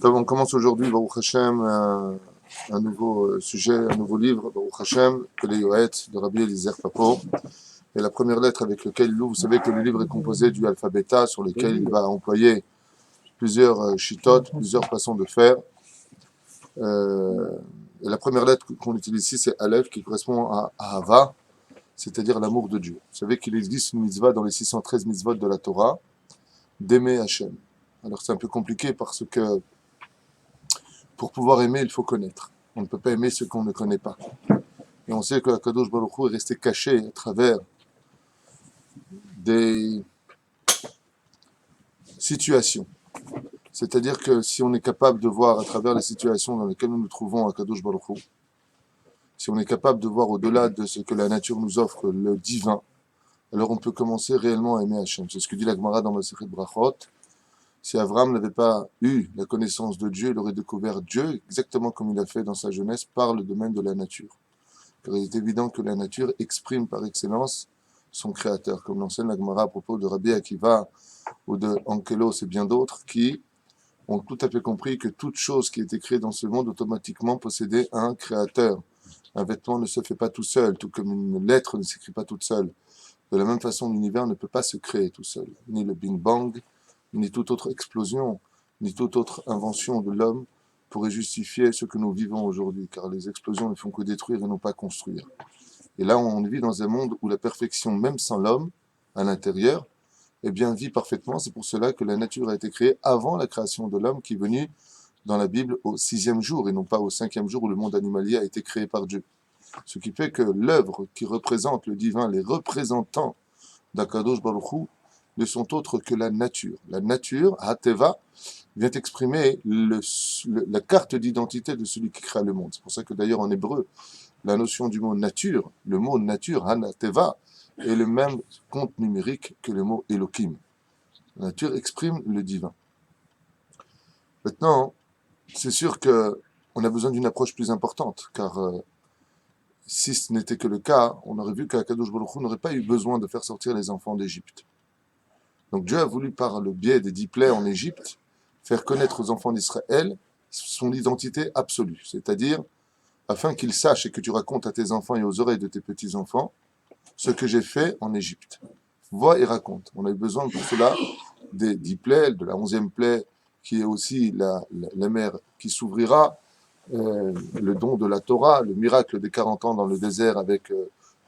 Comme on commence aujourd'hui, Baruch Hashem, un nouveau sujet, un nouveau livre, Baruch Hashem, que les Yoetz de Rabbi Eliezer Papo. Et la première lettre avec laquelle il ouvre, vous savez que le livre est composé du alphabet bêta, sur lequel il va employer plusieurs chitotes, plusieurs façons de faire. Et la première lettre qu'on utilise ici, c'est Aleph, qui correspond à Ahava, c'est-à-dire l'amour de Dieu. Vous savez qu'il existe une mitzvah dans les 613 mitzvot de la Torah, d'aimer Hachem. Alors c'est un peu compliqué parce que pour pouvoir aimer, il faut connaître. On ne peut pas aimer ce qu'on ne connaît pas. Et on sait que la Kadosh Baruch Hu est resté caché à travers des situations. C'est-à-dire que si on est capable de voir à travers les situations dans lesquelles nous nous trouvons à Kadosh Baruch Hu, si on est capable de voir au-delà de ce que la nature nous offre, le divin, alors on peut commencer réellement à aimer Hachem. C'est ce que dit la Gemara dans Masechet Brachot. Si Abraham n'avait pas eu la connaissance de Dieu, il aurait découvert Dieu exactement comme il a fait dans sa jeunesse par le domaine de la nature. Car il est évident que la nature exprime par excellence son créateur, comme l'enseigne la Gemara à propos de Rabbi Akiva ou de Ankelos et bien d'autres qui ont tout à fait compris que toute chose qui était créée dans ce monde automatiquement possédait un créateur. Un vêtement ne se fait pas tout seul, tout comme une lettre ne s'écrit pas toute seule. De la même façon, l'univers ne peut pas se créer tout seul, ni le Big Bang, ni toute autre explosion, ni toute autre invention de l'homme pourrait justifier ce que nous vivons aujourd'hui, car les explosions ne font que détruire et non pas construire. Et là, on vit dans un monde où la perfection, même sans l'homme, à l'intérieur, eh bien, vit parfaitement. C'est pour cela que la nature a été créée avant la création de l'homme, qui est venu dans la Bible au 6e jour, et non pas au 5e jour où le monde animalier a été créé par Dieu. Ce qui fait que l'œuvre qui représente le divin, les représentants d'Akadosh Baruch Hu, ne sont autres que la nature. La nature, Hateva, vient exprimer la carte d'identité de celui qui créa le monde. C'est pour ça que d'ailleurs en hébreu, la notion du mot nature, le mot nature, Hanateva, est le même compte numérique que le mot Elohim. La nature exprime le divin. Maintenant, c'est sûr qu'on a besoin d'une approche plus importante, car si ce n'était que le cas, on aurait vu qu'Akadosh Baruch Hu n'aurait pas eu besoin de faire sortir les enfants d'Égypte. Donc Dieu a voulu, par le biais des 10 plaies en Égypte, faire connaître aux enfants d'Israël son identité absolue. C'est-à-dire, afin qu'ils sachent et que tu racontes à tes enfants et aux oreilles de tes petits-enfants ce que j'ai fait en Égypte. Vois et raconte. On a eu besoin pour cela des 10 plaies, de la 11e plaie, qui est aussi la mer qui s'ouvrira, le don de la Torah, le miracle des 40 ans dans le désert avec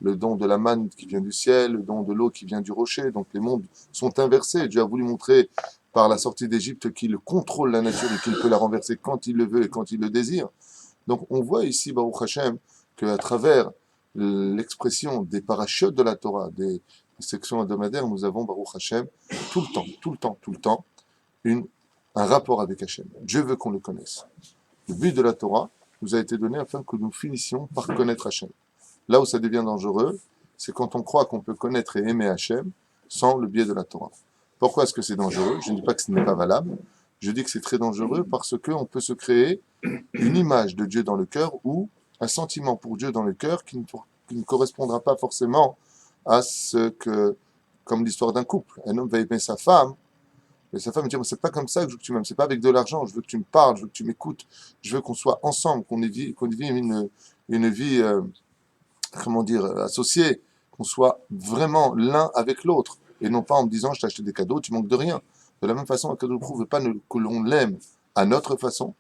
le don de la manne qui vient du ciel, le don de l'eau qui vient du rocher. Donc les mondes sont inversés. Dieu a voulu montrer par la sortie d'Égypte qu'il contrôle la nature et qu'il peut la renverser quand il le veut et quand il le désire. Donc on voit ici, Baruch Hashem, qu'à travers l'expression des parachutes de la Torah, des sections hebdomadaires, nous avons, Baruch Hashem, tout le temps, un rapport avec Hashem. Dieu veut qu'on le connaisse. Le but de la Torah nous a été donné afin que nous finissions par connaître Hashem. Là où ça devient dangereux, c'est quand on croit qu'on peut connaître et aimer Hashem sans le biais de la Torah. Pourquoi est-ce que c'est dangereux? Je ne dis pas que ce n'est pas valable. Je dis que c'est très dangereux parce qu'on peut se créer une image de Dieu dans le cœur ou un sentiment pour Dieu dans le cœur qui ne correspondra pas forcément à ce que, comme l'histoire d'un couple. Un homme va aimer sa femme, mais sa femme me dit, c'est pas comme ça que je veux que tu m'aimes, c'est pas avec de l'argent, je veux que tu me parles, je veux que tu m'écoutes, je veux qu'on soit ensemble, qu'on vive une vie, comment dire, associée, qu'on soit vraiment l'un avec l'autre, et non pas en me disant, je t'ai acheté des cadeaux, tu manques de rien. De la même façon, un cadeau ne veut pas que l'on l'aime à notre façon,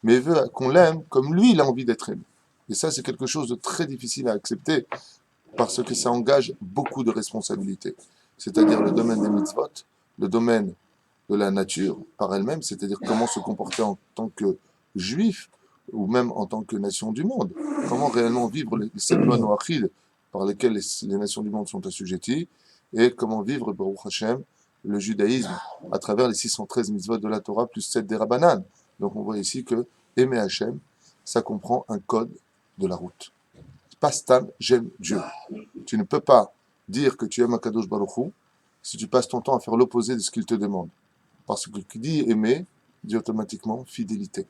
mais il veut qu'on l'aime comme lui, il a envie d'être aimé. Et ça, c'est quelque chose de très difficile à accepter, parce que ça engage beaucoup de responsabilités. C'est-à-dire le domaine des mitzvot, le domaine de la nature par elle-même, c'est-à-dire comment se comporter en tant que juif, ou même en tant que nation du monde. Comment réellement vivre les 7 lois noachides par lesquelles les nations du monde sont assujetties, et comment vivre, Baruch Hashem, le judaïsme à travers les 613 mitzvot de la Torah plus 7 des Rabbanan. Donc on voit ici que aimer Hashem, ça comprend un code de la route. Pas stam, j'aime Dieu. Tu ne peux pas dire que tu aimes Akadosh Baruch Hu si tu passes ton temps à faire l'opposé de ce qu'il te demande. Parce que qui dit aimer, dit automatiquement fidélité.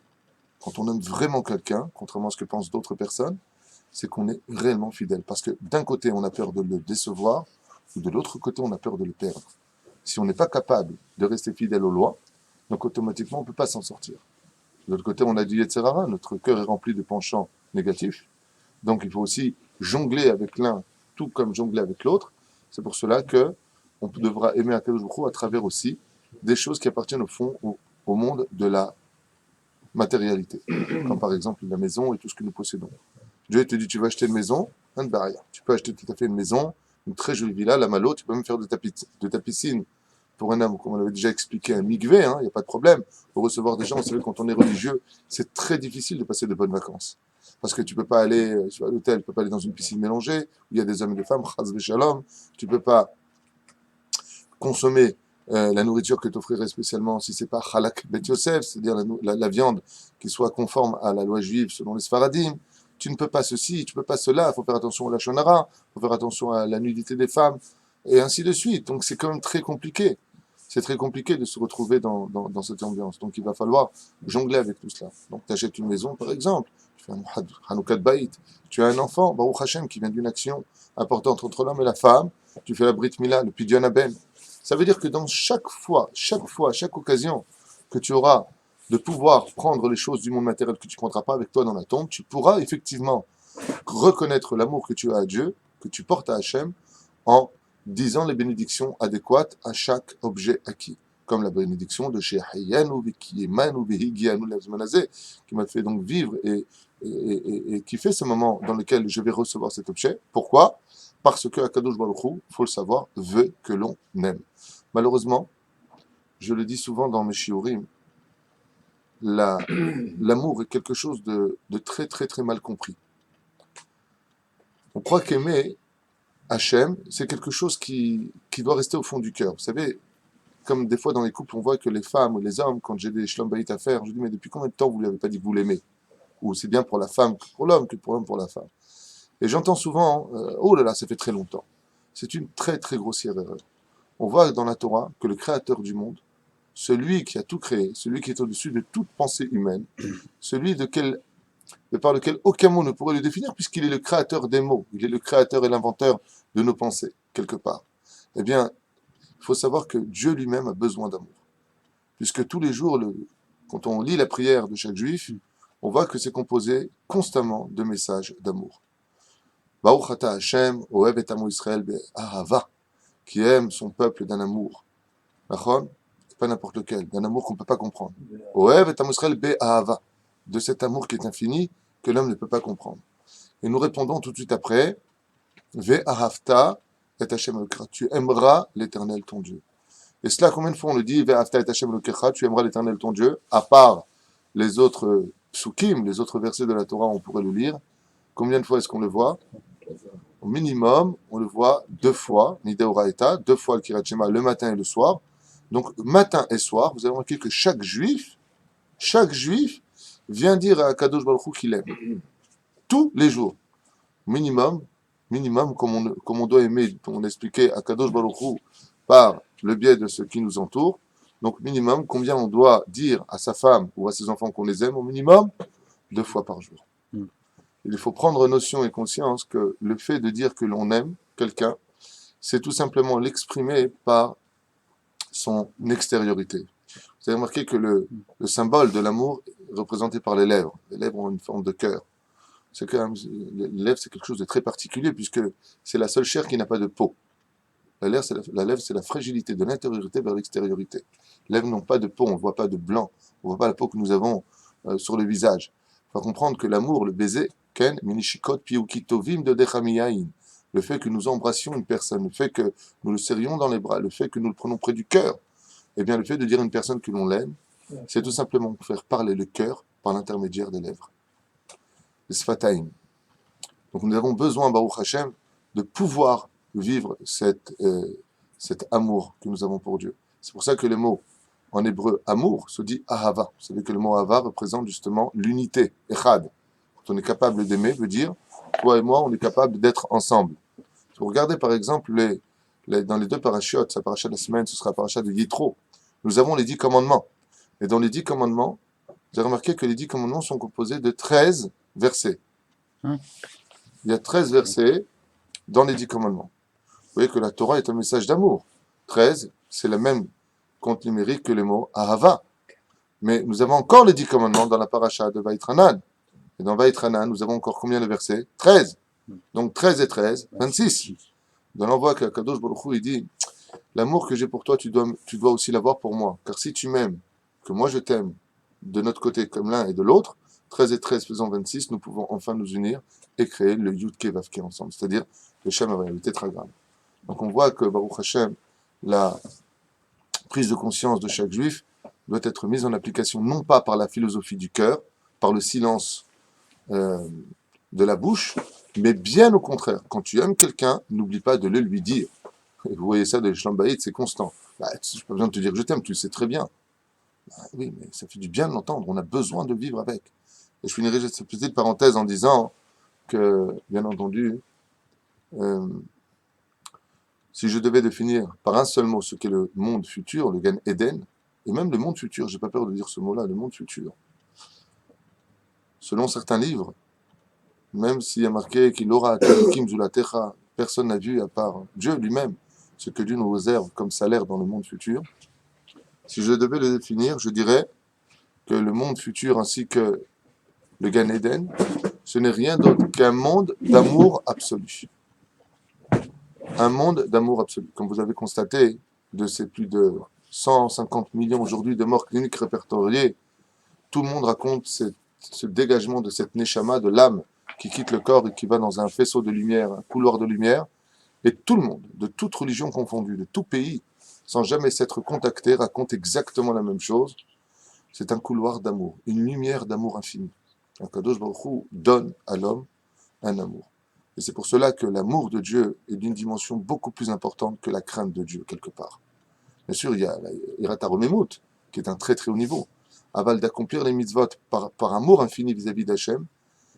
Quand on aime vraiment quelqu'un, contrairement à ce que pensent d'autres personnes, c'est qu'on est réellement fidèle. Parce que d'un côté, on a peur de le décevoir, ou de l'autre côté, on a peur de le perdre. Si on n'est pas capable de rester fidèle aux lois, donc automatiquement, on ne peut pas s'en sortir. De l'autre côté, on a dit Yetzer Hara, notre cœur est rempli de penchants négatifs. Donc il faut aussi jongler avec l'un, tout comme jongler avec l'autre. C'est pour cela que on devra aimer Akadosh Baruch Hu à travers aussi des choses qui appartiennent au fond au monde de la matérialité, comme par exemple la maison et tout ce que nous possédons. Dieu te dit, tu vas acheter une maison, un barrière. Tu peux acheter tout à fait une maison, une très jolie villa, la Malo, tu peux même faire de ta piscine pour un homme, comme on l'avait déjà expliqué, un migvé, il n'y a pas de problème. Pour recevoir des gens, vous savez, quand on est religieux, c'est très difficile de passer de bonnes vacances. Parce que tu peux pas aller à l'hôtel, tu peux pas aller dans une piscine mélangée, où il y a des hommes et des femmes, chas v'shalom, tu peux pas consommer la nourriture que t'offrirait spécialement si c'est pas halak bet Yosef, c'est-à-dire la viande qui soit conforme à la loi juive selon les Sfaradim. Tu ne peux pas ceci, tu ne peux pas cela, il faut faire attention au lachon hara, il faut faire attention à la nudité des femmes, et ainsi de suite. Donc c'est quand même très compliqué. C'est très compliqué de se retrouver dans cette ambiance. Donc il va falloir jongler avec tout cela. Donc tu achètes une maison, par exemple, tu fais un Hanoukat Baït, tu as un enfant, Baruch Hashem, qui vient d'une action importante entre l'homme et la femme, tu fais la Brit Mila, le Pidyon Aben. Ça veut dire que dans chaque occasion que tu auras de pouvoir prendre les choses du monde matériel que tu ne prendras pas avec toi dans la tombe, tu pourras effectivement reconnaître l'amour que tu as à Dieu, que tu portes à Hachem, en disant les bénédictions adéquates à chaque objet acquis. Comme la bénédiction de Shehayanu, Vikiyemanu, Vihigianu, Lazmanazé, qui m'a fait donc vivre et qui fait ce moment dans lequel je vais recevoir cet objet. Pourquoi ? Parce que Akadosh Baruch Hu, il faut le savoir, veut que l'on aime. Malheureusement, je le dis souvent dans mes shiurim, l'amour est quelque chose de très très très mal compris. On croit qu'aimer Hachem, c'est quelque chose qui doit rester au fond du cœur. Vous savez, comme des fois dans les couples, on voit que les femmes ou les hommes, quand j'ai des shlom bayit à faire, je dis, mais depuis combien de temps vous ne lui avez pas dit que vous l'aimez? Ou c'est bien pour la femme que pour l'homme, que pour l'homme pour la femme. Et j'entends souvent, oh là là, ça fait très longtemps. C'est une très très grossière erreur. On voit dans la Torah que le créateur du monde, celui qui a tout créé, celui qui est au-dessus de toute pensée humaine, celui par lequel aucun mot ne pourrait le définir, puisqu'il est le créateur des mots, il est le créateur et l'inventeur de nos pensées, quelque part. Eh bien, il faut savoir que Dieu lui-même a besoin d'amour. Puisque tous les jours, quand on lit la prière de chaque juif, on voit que c'est composé constamment de messages d'amour. Baruch ata Hashem, ohev et amo Israël be'ahava, qui aime son peuple d'un amour. Nachon, pas n'importe lequel, d'un amour qu'on ne peut pas comprendre. Ohev et amo Israël be'ahava, de cet amour qui est infini, que l'homme ne peut pas comprendre. Et nous répondons tout de suite après, ve'ahavta et Hashem elokra, tu aimeras l'Éternel ton Dieu. Et cela, combien de fois on le dit, ve'ahavta et Hashem elokra, tu aimeras l'Éternel ton Dieu, à part les autres psukim, les autres versets de la Torah, on pourrait le lire. Combien de fois est-ce qu'on le voit? Au minimum, on le voit 2 fois, Nideoraeta, 2 fois le Kirat Shema, le matin et le soir. Donc, matin et soir, vous avez remarqué que chaque juif vient dire à Kadosh Baruch Hu qu'il aime. Tous les jours. Minimum, comme on doit aimer, comme on expliquait à Kadosh Baruch Hu par le biais de ce qui nous entoure. Donc, minimum, combien on doit dire à sa femme ou à ses enfants qu'on les aime, au minimum, 2 fois par jour. Il faut prendre notion et conscience que le fait de dire que l'on aime quelqu'un, c'est tout simplement l'exprimer par son extériorité. Vous avez remarqué que le symbole de l'amour est représenté par les lèvres. Les lèvres ont une forme de cœur. Les lèvres, c'est quelque chose de très particulier puisque c'est la seule chair qui n'a pas de peau. La lèvre, c'est la fragilité de l'intériorité vers l'extériorité. Les lèvres n'ont pas de peau, on ne voit pas de blanc, on ne voit pas la peau que nous avons sur le visage. Il faut comprendre que l'amour, le baiser, ken, minishikot, piukitovim de dechamiyain, le fait que nous embrassions une personne, le fait que nous le serrions dans les bras, le fait que nous le prenons près du cœur, eh bien le fait de dire à une personne que l'on l'aime, c'est tout simplement faire parler le cœur par l'intermédiaire des lèvres. Les sfataim. Donc nous avons besoin, Baruch Hashem, de pouvoir vivre cet amour que nous avons pour Dieu. C'est pour ça que le mot en hébreu amour se dit ahava. Vous savez que le mot ahava représente justement l'unité, echad. Quand on est capable d'aimer, veut dire toi et moi, on est capable d'être ensemble. Si vous regardez par exemple dans les 2 parachiotes, sa paracha de la semaine, ce sera la paracha de Yitro. Nous avons les 10 commandements. Et dans les 10 commandements, vous avez remarqué que les 10 commandements sont composés de 13 versets. Il y a 13 versets dans les 10 commandements. Vous voyez que la Torah est un message d'amour. 13, c'est le même compte numérique que le mot ahava. Mais nous avons encore les 10 commandements dans la paracha de Vaïtranan. Et dans Vaïtranan, nous avons encore combien de versets? 13. Donc 13 et 13, 26. Dans l'envoi que Kadosh Baruch Hu, il dit, l'amour que j'ai pour toi, tu dois aussi l'avoir pour moi. Car si tu m'aimes, que moi je t'aime, de notre côté comme l'un et de l'autre, 13 et 13 faisant 26, nous pouvons enfin nous unir et créer le Yud Ke Vav Ke ensemble, c'est-à-dire le Shem Havaya, le tétragramme. Donc on voit que Baruch Hashem, la prise de conscience de chaque juif doit être mise en application non pas par la philosophie du cœur, par le silence euh, de la bouche, mais bien au contraire. Quand tu aimes quelqu'un, n'oublie pas de le lui dire. Et vous voyez ça de Shlambaïd, c'est constant. Bah, je n'ai pas besoin de te dire que je t'aime, tu le sais très bien. Bah, oui, mais ça fait du bien de l'entendre, on a besoin de vivre avec. Et je finirai cette petite parenthèse en disant que, bien entendu, euh, si je devais définir par un seul mot ce qu'est le monde futur, le Gan Eden, et même le monde futur, j'ai pas peur de dire ce mot-là, le monde futur, selon certains livres, même s'il y a marqué qu'il aura Kim Zulatecha, personne n'a vu à part Dieu lui-même ce que Dieu nous réserve comme salaire dans le monde futur. Si je devais le définir, je dirais que le monde futur ainsi que le Gan Eden, ce n'est rien d'autre qu'un monde d'amour absolu. Un monde d'amour absolu. Comme vous avez constaté, de ces plus de 150 millions aujourd'hui de morts cliniques répertoriés, tout le monde raconte ce dégagement de cette neshama, de l'âme qui quitte le corps et qui va dans un faisceau de lumière, un couloir de lumière. Et tout le monde, de toute religion confondue, de tout pays, sans jamais s'être contacté, raconte exactement la même chose. C'est un couloir d'amour, une lumière d'amour infini. Kadosh Baruch Hu donne à l'homme un amour. Et c'est pour cela que l'amour de Dieu est d'une dimension beaucoup plus importante que la crainte de Dieu, quelque part. Bien sûr, il y a l'Irat HaRomemut, qui est un très très haut niveau. Aval d'accomplir les mitzvot par amour infini vis-à-vis d'Hachem,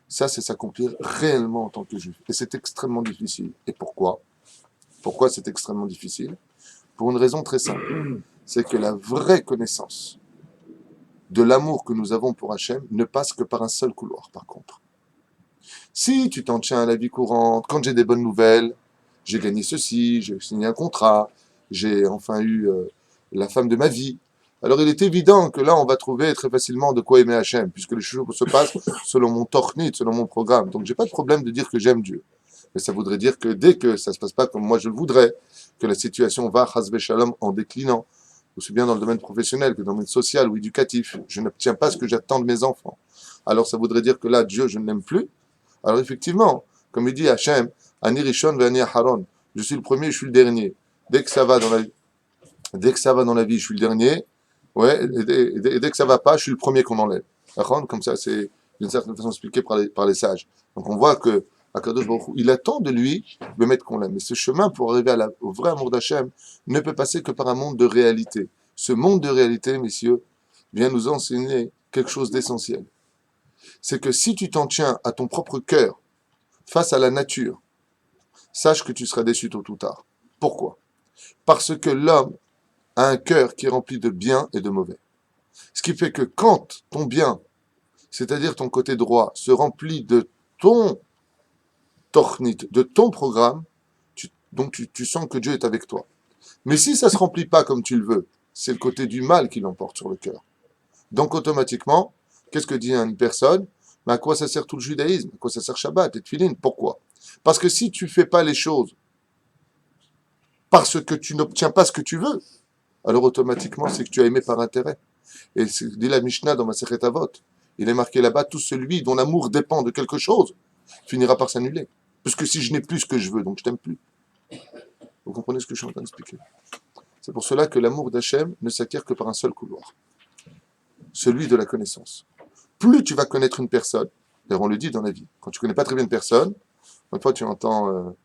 ça c'est s'accomplir réellement en tant que juif. Et c'est extrêmement difficile. Et pourquoi? Pourquoi c'est extrêmement difficile? Pour une raison très simple. C'est que la vraie connaissance de l'amour que nous avons pour Hachem ne passe que par un seul couloir, par contre. Si tu t'en tiens à la vie courante, quand j'ai des bonnes nouvelles, j'ai gagné ceci, j'ai signé un contrat, j'ai enfin eu la femme de ma vie, alors il est évident que là, on va trouver très facilement de quoi aimer Hachem, puisque les choses se passent selon mon tornit, selon mon programme. Donc j'ai pas de problème de dire que j'aime Dieu. Mais ça voudrait dire que dès que ça se passe pas comme moi je le voudrais, que la situation va, chas v'shalom, en déclinant, aussi bien dans le domaine professionnel que dans le domaine social ou éducatif, je n'obtiens pas ce que j'attends de mes enfants. Alors ça voudrait dire que là, Dieu, je ne l'aime plus. Alors effectivement, comme il dit Hachem, Ani Rishon ve'ani Aharon, je suis le premier, je suis le dernier. Dès que ça va dans la vie, je suis le dernier. Ouais, et dès que ça va pas, je suis le premier qu'on enlève. Comme ça, c'est d'une certaine façon expliqué par les sages. Donc on voit que Akadosh Baruch Hu, il attend de lui le maître qu'on l'aime. Mais ce chemin pour arriver au vrai amour d'Hachem ne peut passer que par un monde de réalité. Ce monde de réalité, messieurs, vient nous enseigner quelque chose d'essentiel. C'est que si tu t'en tiens à ton propre cœur face à la nature, sache que tu seras déçu tôt ou tard. Pourquoi? Parce que l'homme a un cœur qui est rempli de bien et de mauvais. Ce qui fait que quand ton bien, c'est-à-dire ton côté droit, se remplit de ton tornit, de ton programme, donc tu sens que Dieu est avec toi. Mais si ça ne se remplit pas comme tu le veux, c'est le côté du mal qui l'emporte sur le cœur. Donc automatiquement, qu'est-ce que dit une personne? Mais à quoi ça sert tout le judaïsme? À quoi ça sert Shabbat et Tfilin? Pourquoi? Parce que si tu ne fais pas les choses parce que tu n'obtiens pas ce que tu veux, alors automatiquement c'est que tu as aimé par intérêt. Et c'est dit la Mishnah dans Masechet Avot. Il est marqué là-bas, tout celui dont l'amour dépend de quelque chose finira par s'annuler. Parce que si je n'ai plus ce que je veux, donc je t'aime plus. Vous comprenez ce que je suis en train d'expliquer? C'est pour cela que l'amour d'Hachem ne s'acquiert que par un seul couloir. Celui de la connaissance. Plus tu vas connaître une personne, d'ailleurs on le dit dans la vie, quand tu ne connais pas très bien une personne, une fois tu entends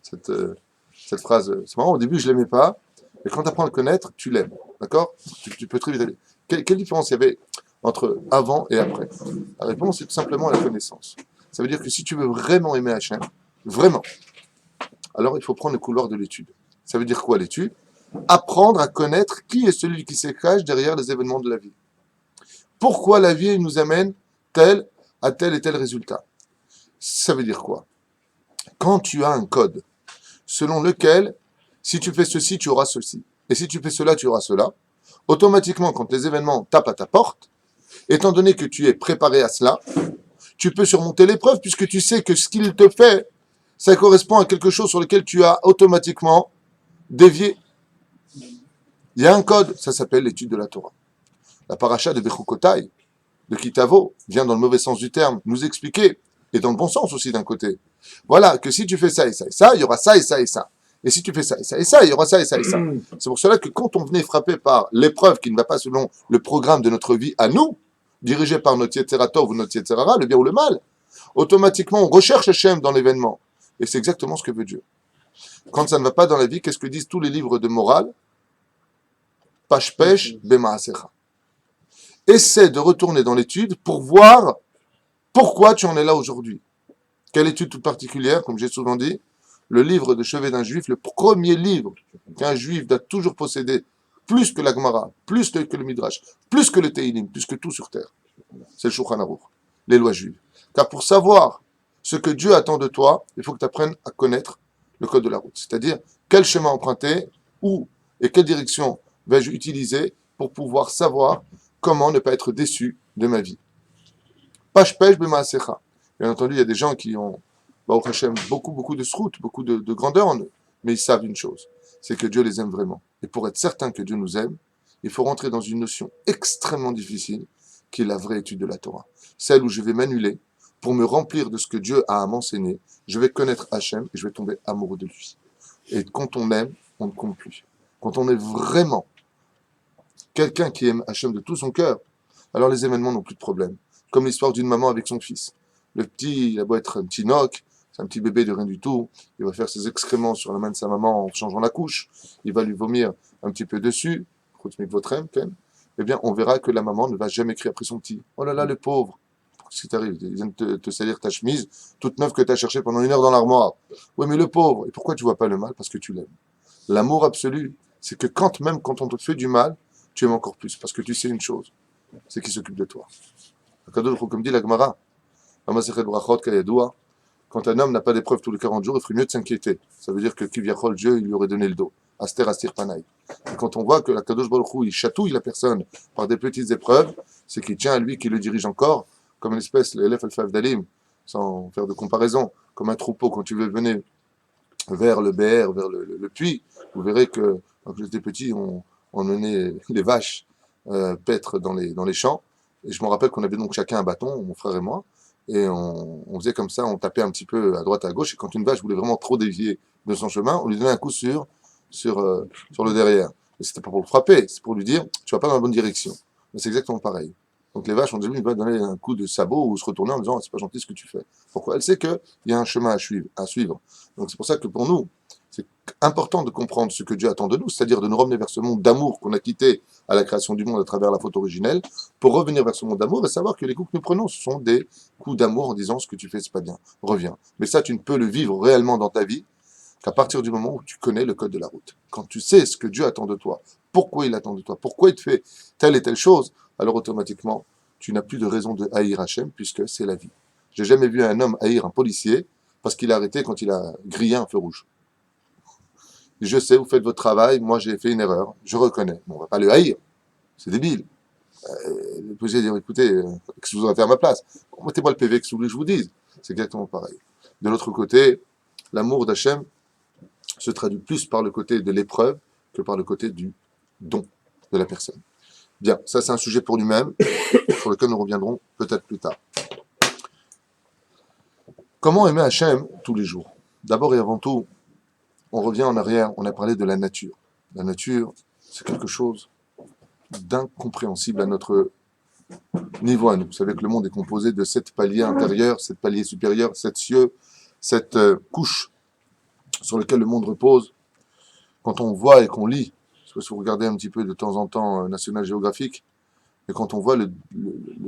cette phrase, c'est marrant, au début je ne l'aimais pas, mais quand tu apprends à le connaître, tu l'aimes. D'accord? Tu peux très vite aller. Quelle différence il y avait entre avant et après? La réponse c'est tout simplement la connaissance. Ça veut dire que si tu veux vraiment aimer Hachem, vraiment, alors il faut prendre le couloir de l'étude. Ça veut dire quoi l'étude? Apprendre à connaître qui est celui qui se cache derrière les événements de la vie. Pourquoi la vie nous amène tel à tel et tel résultat? Ça veut dire quoi? Quand tu as un code selon lequel, si tu fais ceci, tu auras ceci, et si tu fais cela, tu auras cela, Automatiquement, quand les événements tapent à ta porte, étant donné que tu es préparé à cela, tu peux surmonter l'épreuve puisque tu sais que ce qu'il te fait, ça correspond à quelque chose sur lequel tu as automatiquement dévié. Il y a un code, ça s'appelle l'étude de la Torah. La paracha de Bechukotai, de Kitavo, vient dans le mauvais sens du terme, nous expliquer, et dans le bon sens aussi d'un côté. Voilà, que si tu fais ça et ça et ça, il y aura ça et ça et ça. Et si tu fais ça et ça et ça, il y aura ça et ça et ça. C'est pour cela que quand on venait frapper par l'épreuve qui ne va pas selon le programme de notre vie à nous, dirigé par notre Yetzeratov ou notre Yetzerara, le bien ou le mal, automatiquement on recherche Hachem dans l'événement. Et c'est exactement ce que veut Dieu. Quand ça ne va pas dans la vie, qu'est-ce que disent tous les livres de morale? Pashpesh bemaasecha. Essaie de retourner dans l'étude pour voir pourquoi tu en es là aujourd'hui. Quelle étude toute particulière, comme j'ai souvent dit? Le livre de chevet d'un juif, le premier livre qu'un juif doit toujours posséder, plus que la Gemara, plus que le Midrash, plus que le Teilim, plus que tout sur terre. C'est le Shulchan Aruch, les lois juives. Car pour savoir ce que Dieu attend de toi, il faut que tu apprennes à connaître le code de la route. C'est-à-dire, quel chemin emprunter, où et quelle direction vais-je utiliser pour pouvoir savoir comment ne pas être déçu de ma vie. Pashpesh b'maasecha. Bien entendu, il y a des gens qui ont, Baruch Hashem, beaucoup de srout, beaucoup de grandeur en eux. Mais ils savent une chose, c'est que Dieu les aime vraiment. Et pour être certain que Dieu nous aime, il faut rentrer dans une notion extrêmement difficile, qui est la vraie étude de la Torah. Celle où je vais m'annuler pour me remplir de ce que Dieu a à m'enseigner. Je vais connaître Hachem et je vais tomber amoureux de lui. Et quand on aime, on ne compte plus. Quand on est vraiment quelqu'un qui aime Hachem de tout son cœur, alors les événements n'ont plus de problème. Comme l'histoire d'une maman avec son fils. Le petit, il a beau être un petit noc, c'est un petit bébé de rien du tout, il va faire ses excréments sur la main de sa maman en changeant la couche, il va lui vomir un petit peu dessus, eh bien on verra que la maman ne va jamais crier après son petit. Oh là là, le pauvre, qu'est-ce qui t'arrive? Ils viennent te salir ta chemise, toute neuve que tu as cherchée pendant 1 heure dans l'armoire. Oui, mais le pauvre, et pourquoi tu vois pas le mal? Parce que tu l'aimes. L'amour absolu, c'est que même quand on te fait du mal, tu aimes encore plus, parce que tu sais une chose, c'est qu'il s'occupe de toi. Comme dit la Gemara, quand un homme n'a pas d'épreuve tous les 40 jours, il ferait mieux de s'inquiéter. Ça veut dire que Kivyachol, Dieu, il lui aurait donné le dos. Aster, Astir, Panaï. Et quand on voit que la Kadosh Baruch Hu, il chatouille la personne par des petites épreuves, c'est qu'il tient à lui qui le dirige encore, comme une espèce, l'élève al-Faf d'Alim, sans faire de comparaison, comme un troupeau, quand tu veux venir vers le BR, vers le puits, vous verrez que, quand j'étais petit, on menait les vaches paître dans les champs, et je me rappelle qu'on avait donc chacun un bâton, mon frère et moi, et on faisait comme ça, on tapait un petit peu à droite, à gauche, et quand une vache voulait vraiment trop dévier de son chemin, on lui donnait un coup sur le derrière. Et c'était pas pour le frapper, c'est pour lui dire, tu vas pas dans la bonne direction. Mais c'est exactement pareil. Donc les vaches, on disait, il va donner un coup de sabot ou se retourner en disant, c'est pas gentil ce que tu fais. Pourquoi? Elle sait qu'il y a un chemin à suivre. Donc c'est pour ça que pour nous, c'est important de comprendre ce que Dieu attend de nous, c'est-à-dire de nous ramener vers ce monde d'amour qu'on a quitté à la création du monde à travers la faute originelle, pour revenir vers ce monde d'amour et savoir que les coups que nous prenons, ce sont des coups d'amour en disant ce que tu fais, c'est pas bien, reviens. Mais ça, tu ne peux le vivre réellement dans ta vie qu'à partir du moment où tu connais le code de la route. Quand tu sais ce que Dieu attend de toi, pourquoi il attend de toi, pourquoi il te fait telle et telle chose, alors automatiquement, tu n'as plus de raison de haïr Hachem, puisque c'est la vie. J'ai jamais vu un homme haïr un policier parce qu'il a arrêté quand il a grillé un feu rouge. Je sais, vous faites votre travail, moi j'ai fait une erreur, je reconnais. Bon, on va pas le haïr, c'est débile. Le policier dire, écoutez, qu'est-ce que vous aurez fait à ma place? Mettez-moi le PV, que vous voulez que je vous dise. C'est exactement pareil. De l'autre côté, l'amour d'Hachem se traduit plus par le côté de l'épreuve que par le côté du don de la personne. Bien, ça c'est un sujet pour lui-même, sur lequel nous reviendrons peut-être plus tard. Comment aimer Hachem tous les jours? D'abord et avant tout, on revient en arrière, on a parlé de la nature. La nature, c'est quelque chose d'incompréhensible à notre niveau à nous. Vous savez que le monde est composé de 7 paliers intérieurs, 7 paliers supérieurs, 7 cieux, 7 couches sur lesquelles le monde repose. Quand on voit et qu'on lit, parce que si vous regardez un petit peu de temps en temps National Geographic, et quand on voit le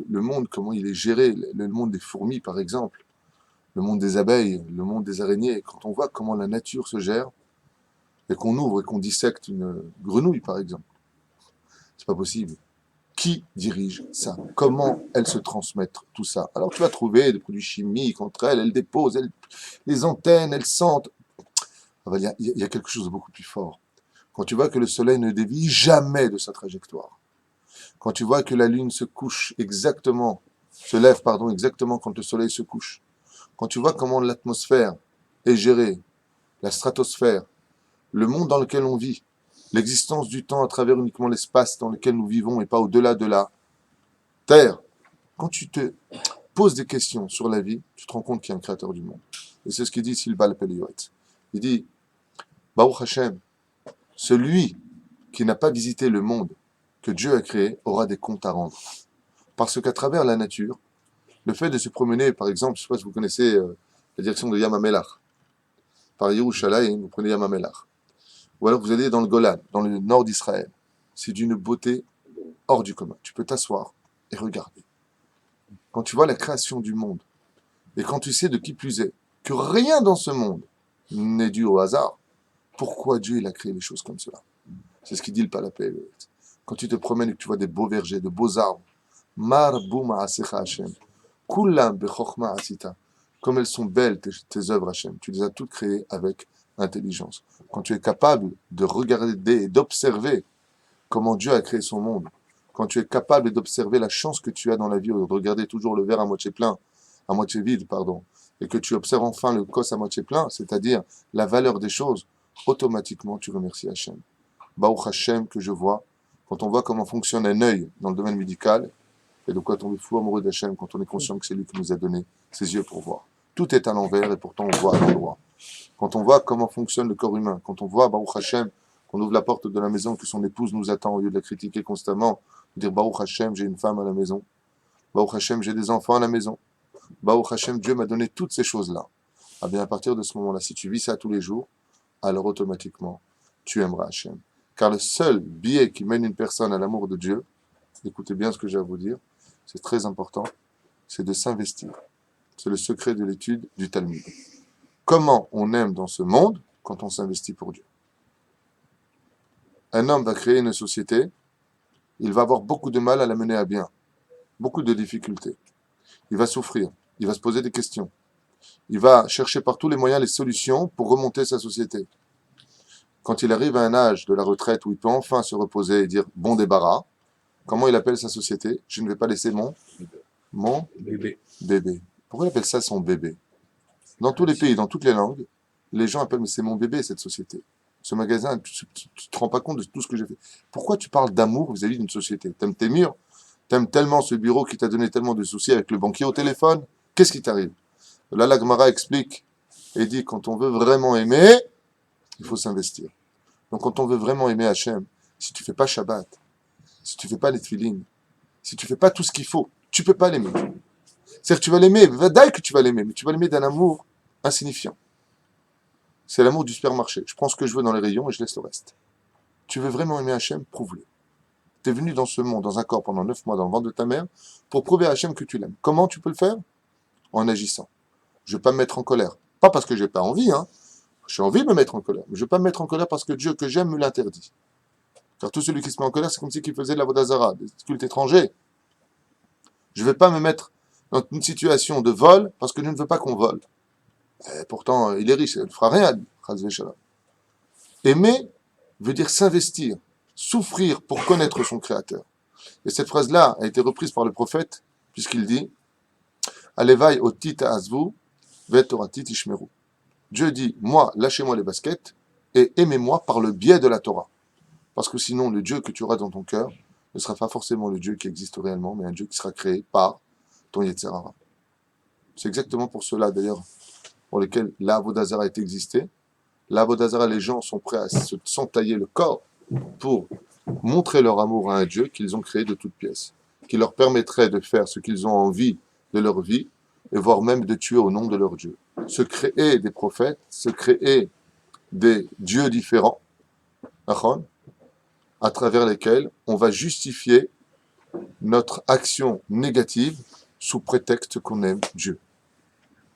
monde, comment il est géré, le monde des fourmis par exemple, le monde des abeilles, le monde des araignées, quand on voit comment la nature se gère, et qu'on ouvre et qu'on dissecte une grenouille par exemple, c'est pas possible. Qui dirige ça? Comment elles se transmettent tout ça? Alors tu vas trouver des produits chimiques entre elles, elles déposent, les antennes, elles sentent. Il y a quelque chose de beaucoup plus fort. Quand tu vois que le soleil ne dévie jamais de sa trajectoire, quand tu vois que la lune se lève, pardon, exactement quand le soleil se couche, quand tu vois comment l'atmosphère est gérée, la stratosphère, le monde dans lequel on vit, l'existence du temps à travers uniquement l'espace dans lequel nous vivons et pas au-delà de la Terre, quand tu te poses des questions sur la vie, tu te rends compte qu'il y a un créateur du monde. Et c'est ce qu'il dit Silval Pelioret. Il dit, Baruch Hashem, celui qui n'a pas visité le monde que Dieu a créé aura des comptes à rendre. Parce qu'à travers la nature, le fait de se promener, par exemple, je ne sais pas si vous connaissez la direction de Yamamelach, par Yerushalayim, vous prenez Yamamelach. Ou alors vous allez dans le Golan, dans le nord d'Israël. C'est d'une beauté hors du commun. Tu peux t'asseoir et regarder. Quand tu vois la création du monde, et quand tu sais de qui plus est, que rien dans ce monde n'est dû au hasard, pourquoi Dieu il a créé les choses comme cela? C'est ce qu'il dit le Palapé. Quand tu te promènes et que tu vois des beaux vergers, de beaux arbres, Marboum Haasecha Hashem, Kulam Bechokma Asita, comme elles sont belles tes œuvres Hashem, tu les as toutes créées avec intelligence. Quand tu es capable de regarder et d'observer comment Dieu a créé son monde, quand tu es capable d'observer la chance que tu as dans la vie, de regarder toujours le verre à moitié plein, à moitié vide, pardon, et que tu observes enfin le cos à moitié plein, c'est-à-dire la valeur des choses, automatiquement tu remercies Hachem. Baruch Hashem que je vois, quand on voit comment fonctionne un œil dans le domaine médical, et de quoi on est fou amoureux d'Hachem quand on est conscient que c'est lui qui nous a donné ses yeux pour voir. Tout est à l'envers et pourtant on voit à l'endroit. Quand on voit comment fonctionne le corps humain, quand on voit Baruch Hashem, qu'on ouvre la porte de la maison, que son épouse nous attend au lieu de la critiquer constamment, dire Baruch Hashem, j'ai une femme à la maison, Baruch Hashem, j'ai des enfants à la maison, Baruch Hashem, Dieu m'a donné toutes ces choses-là. Ah bien, à partir de ce moment-là, si tu vis ça tous les jours, alors automatiquement, tu aimeras Hashem. Car le seul biais qui mène une personne à l'amour de Dieu, écoutez bien ce que j'ai à vous dire, c'est très important, c'est de s'investir. C'est le secret de l'étude du Talmud. Comment on aime dans ce monde quand on s'investit pour Dieu? Un homme va créer une société, il va avoir beaucoup de mal à la mener à bien, beaucoup de difficultés. Il va souffrir, il va se poser des questions. Il va chercher par tous les moyens les solutions pour remonter sa société. Quand il arrive à un âge de la retraite où il peut enfin se reposer et dire bon débarras, comment il appelle sa société? Je ne vais pas laisser mon bébé. Pourquoi il appelle ça son bébé? Dans tous les pays, dans toutes les langues, les gens appellent mais c'est mon bébé cette société. Ce magasin, tu ne te rends pas compte de tout ce que j'ai fait. Pourquoi tu parles d'amour vis-à-vis d'une société? T'aimes tes murs? T'aimes tellement ce bureau qui t'a donné tellement de soucis avec le banquier au téléphone? Qu'est-ce qui t'arrive? Là, la Gemara explique et dit quand on veut vraiment aimer, il faut s'investir. Donc quand on veut vraiment aimer Hachem, si tu fais pas Shabbat, si tu fais pas les tefilines, si tu fais pas tout ce qu'il faut, tu peux pas l'aimer. C'est-à-dire que tu vas l'aimer, vadaï que tu vas l'aimer, mais tu vas l'aimer d'un amour insignifiant. C'est l'amour du supermarché. Je prends ce que je veux dans les rayons et je laisse le reste. Tu veux vraiment aimer Hachem, prouve-le. Tu es venu dans ce monde, dans un corps pendant 9 mois dans le ventre de ta mère, pour prouver à Hachem que tu l'aimes. Comment tu peux le faire? En agissant. Je ne vais pas me mettre en colère. Pas parce que j'ai pas envie, hein. J'ai envie de me mettre en colère. Mais je ne vais pas me mettre en colère parce que Dieu que j'aime me l'interdit. Car tout celui qui se met en colère, c'est comme si il faisait de la vodazara, des cultes étrangers. Je ne vais pas me mettre dans une situation de vol parce que je ne veux pas qu'on vole. Et pourtant, il est riche, il ne fera rien à lui. Aimer veut dire s'investir, souffrir pour connaître son Créateur. Et cette phrase-là a été reprise par le prophète, puisqu'il dit Alevai otit azvu vetoratit ishmeru. Dieu dit moi, lâchez-moi les baskets et aimez-moi par le biais de la Torah. Parce que sinon, le Dieu que tu auras dans ton cœur ne sera pas forcément le Dieu qui existe réellement, mais un Dieu qui sera créé par ton Yetzer Hara. C'est exactement pour cela, d'ailleurs, pour lequel l'Avodazara est existé. L'Avodazara, les gens sont prêts à s'entailler le corps pour montrer leur amour à un Dieu qu'ils ont créé de toutes pièces, qui leur permettrait de faire ce qu'ils ont envie de leur vie, et voire même de tuer au nom de leur Dieu. Se créer des prophètes, se créer des dieux différents, à travers lesquels on va justifier notre action négative sous prétexte qu'on aime Dieu.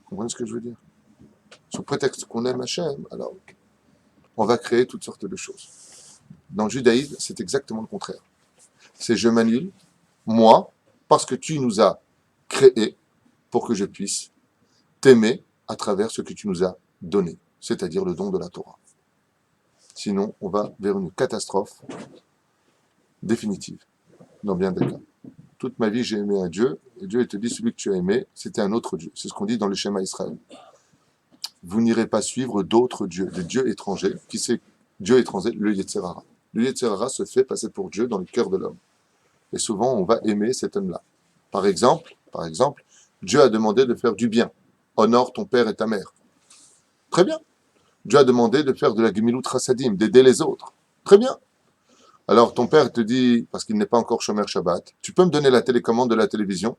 Vous comprenez ce que je veux dire? Sous prétexte qu'on aime Hachem, alors on va créer toutes sortes de choses. Dans le judaïsme, c'est exactement le contraire. C'est je m'annule, moi, parce que tu nous as créés pour que je puisse t'aimer à travers ce que tu nous as donné, c'est-à-dire le don de la Torah. Sinon, on va vers une catastrophe définitive, dans bien des cas. Toute ma vie, j'ai aimé un Dieu, et Dieu il te dit, celui que tu as aimé, c'était un autre Dieu. C'est ce qu'on dit dans le schéma Israël. Vous n'irez pas suivre d'autres dieux, des dieux étrangers. Qui c'est Dieu étranger? Le Yetzirara. Le Yetzirara se fait passer pour Dieu dans le cœur de l'homme. Et souvent, on va aimer cet homme-là. Par exemple, Dieu a demandé de faire du bien. Honore ton père et ta mère. Très bien. Dieu a demandé de faire de la gemilut chassadim, d'aider les autres. Très bien. Alors ton père te dit, parce qu'il n'est pas encore Shomer Shabbat, tu peux me donner la télécommande de la télévision?